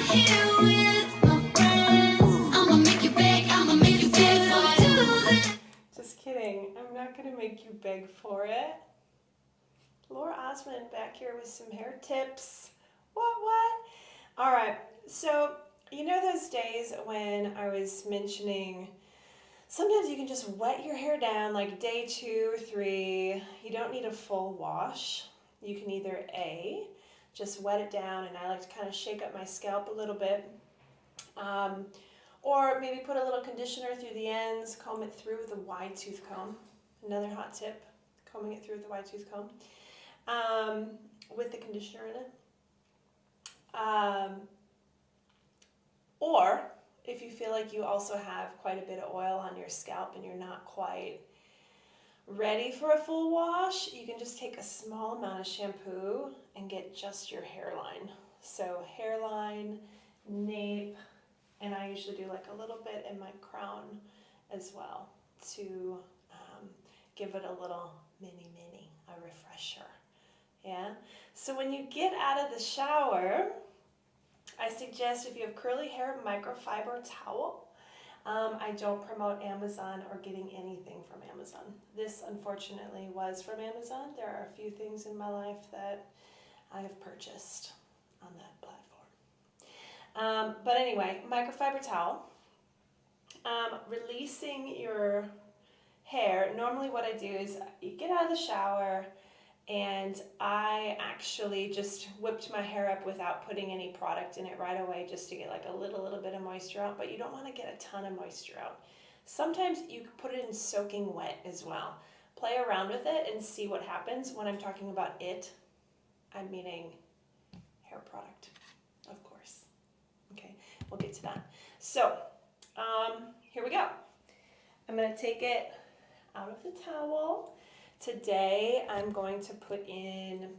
here with my friends. I'ma make you beg, I'ma make you beg for two. Just kidding. I'm not gonna make you beg for it. Laura Osmond back here with some hair tips. What? All right. So, you know those days when I was mentioning sometimes you can just wet your hair down like day 2 or 3. You don't need a full wash. You can either A, just wet it down, and I like to kind of shake up my scalp a little bit. Or maybe put a little conditioner through the ends, comb it through with a wide tooth comb. Another hot tip, combing it through with a wide tooth comb with the conditioner in it. Or if you feel like you also have quite a bit of oil on your scalp and you're not quite ready for a full wash, you can just take a small amount of shampoo and get just your hairline. So hairline, nape, and I usually do like a little bit in my crown as well to give it a little a refresher. Yeah. So when you get out of the shower, I suggest if you have curly hair, microfiber towel. I don't promote Amazon or getting anything from Amazon. This unfortunately was from Amazon. There are a few things in my life that I have purchased on that platform. But anyway, microfiber towel. Releasing your hair. Normally what I do is you get out of the shower, and I actually just whipped my hair up without putting any product in it right away, just to get like a little bit of moisture out, but you don't want to get a ton of moisture out. Sometimes you can put it in soaking wet as well. Play around with it and see what happens. When I'm talking about it, I'm meaning hair product, of course. Okay, we'll get to that. So, here we go. I'm going to take it out of the towel. Today I'm going to put in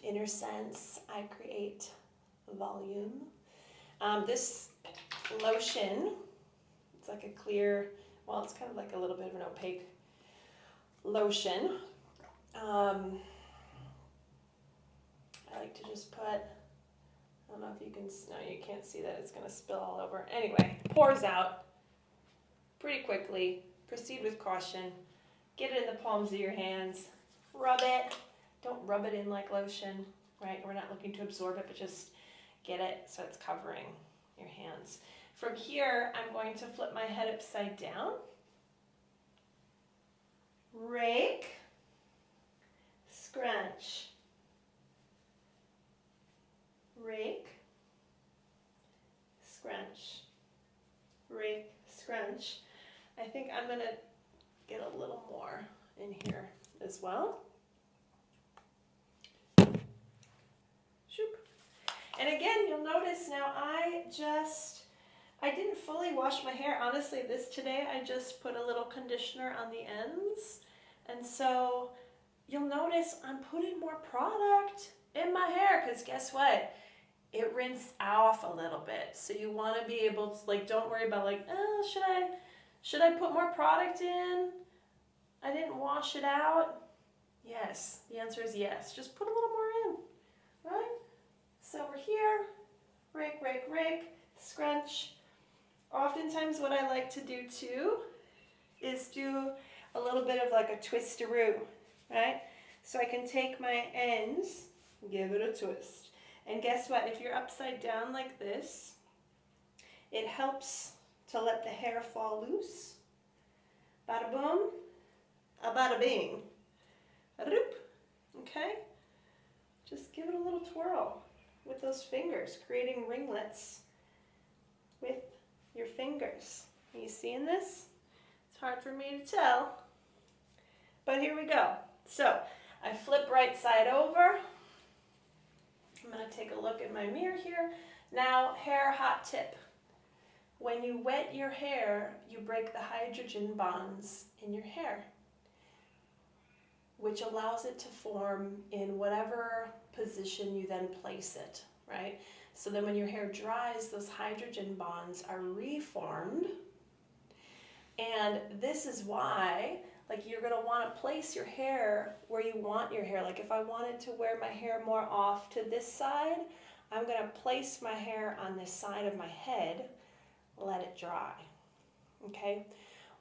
Inner Sense I Create Volume. This lotion, it's like a clear, well, it's kind of like a little bit of an opaque lotion. I like to just put, I don't know if you can, no, you can't see that, it's going to spill all over. Anyway, pours out pretty quickly. Proceed with caution. Get it in the palms of your hands. Rub it. Don't rub it in like lotion, right? We're not looking to absorb it, but just get it so it's covering your hands. From here, I'm going to flip my head upside down. Rake. Scrunch. Rake. Scrunch. Rake. Scrunch. I think I'm going to get a little more in here as well. Shoop. And again, you'll notice now I didn't fully wash my hair. Honestly, today I just put a little conditioner on the ends. And so you'll notice I'm putting more product in my hair, because guess what? It rinsed off a little bit. So you want to be able to, like, don't worry about like, oh, should I put more product in? I didn't wash it out. Yes, the answer is yes. Just put a little more in, right? So we're here, rake, rake, rake, scrunch. Oftentimes what I like to do too is do a little bit of like a twisteroo, right? So I can take my ends, give it a twist. And guess what? If you're upside down like this, it helps to let the hair fall loose. Bada boom, a bada bing. Roop. Okay? Just give it a little twirl with those fingers, creating ringlets with your fingers. Are you seeing this? It's hard for me to tell, but here we go. So I flip right side over. I'm going to take a look at my mirror here. Now, hair hot tip. When you wet your hair, you break the hydrogen bonds in your hair, which allows it to form in whatever position you then place it, right? So then when your hair dries, those hydrogen bonds are reformed. And this is why, like, you're going to want to place your hair where you want your hair. Like if I wanted to wear my hair more off to this side, I'm going to place my hair on this side of my head, let it dry, okay?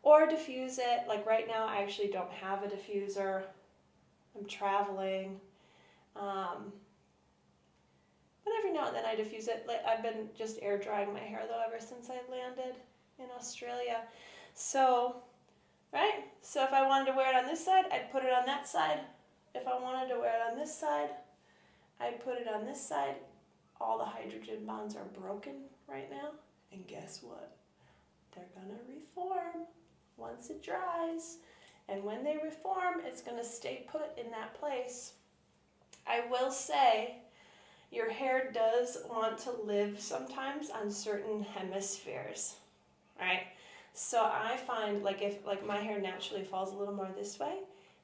Or diffuse it. Like right now I actually don't have a diffuser. I'm traveling. But every now and then I diffuse it. Like I've been just air drying my hair though ever since I landed in Australia. So, right? So if I wanted to wear it on this side, I'd put it on that side. If I wanted to wear it on this side, I'd put it on this side. All the hydrogen bonds are broken right now. And guess what? They're gonna reform once it dries. And when they reform, it's gonna stay put in that place. I will say, your hair does want to live sometimes on certain hemispheres, right? So I find if my hair naturally falls a little more this way,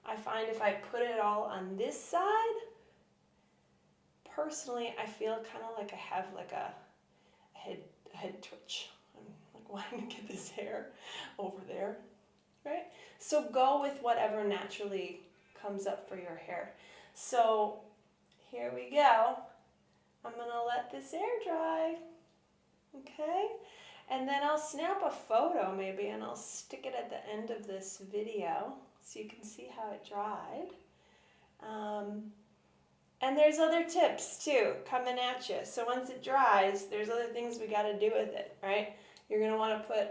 I find if I put it all on this side, personally, I feel kind of like I have like a head twitch. I'm like wanting to get this hair over there, right? So go with whatever naturally comes up for your hair. So here we go. I'm gonna let this air dry, okay? And then I'll snap a photo maybe and I'll stick it at the end of this video so you can see how it dried. And there's other tips too coming at you. So once it dries, there's other things we gotta do with it, right? You're gonna wanna put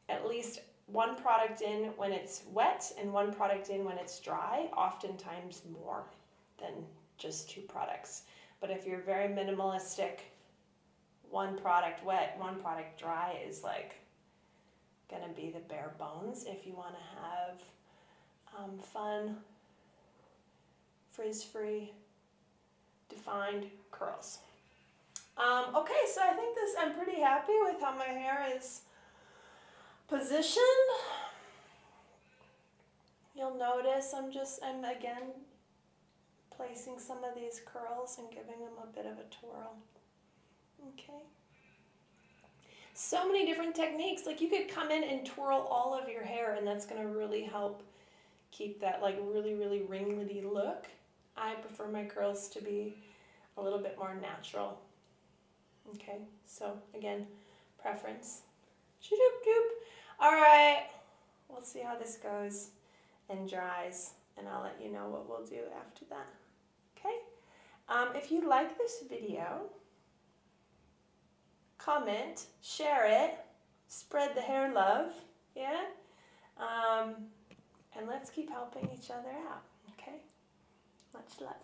at least one product in when it's wet and one product in when it's dry, oftentimes more than just 2 products. But if you're very minimalistic, one product wet, one product dry is like gonna be the bare bones if you wanna have fun, frizz-free, defined curls. Okay, so I think I'm pretty happy with how my hair is positioned. You'll notice I'm again placing some of these curls and giving them a bit of a twirl. Okay. So many different techniques. Like you could come in and twirl all of your hair and that's gonna really help keep that like really, really ringlety look. I prefer my curls to be a little bit more natural. Okay, so again, preference. All right, we'll see how this goes and dries and I'll let you know what we'll do after that. Okay, if you like this video, comment, share it, spread the hair love, yeah? And let's keep helping each other out, okay? Much love.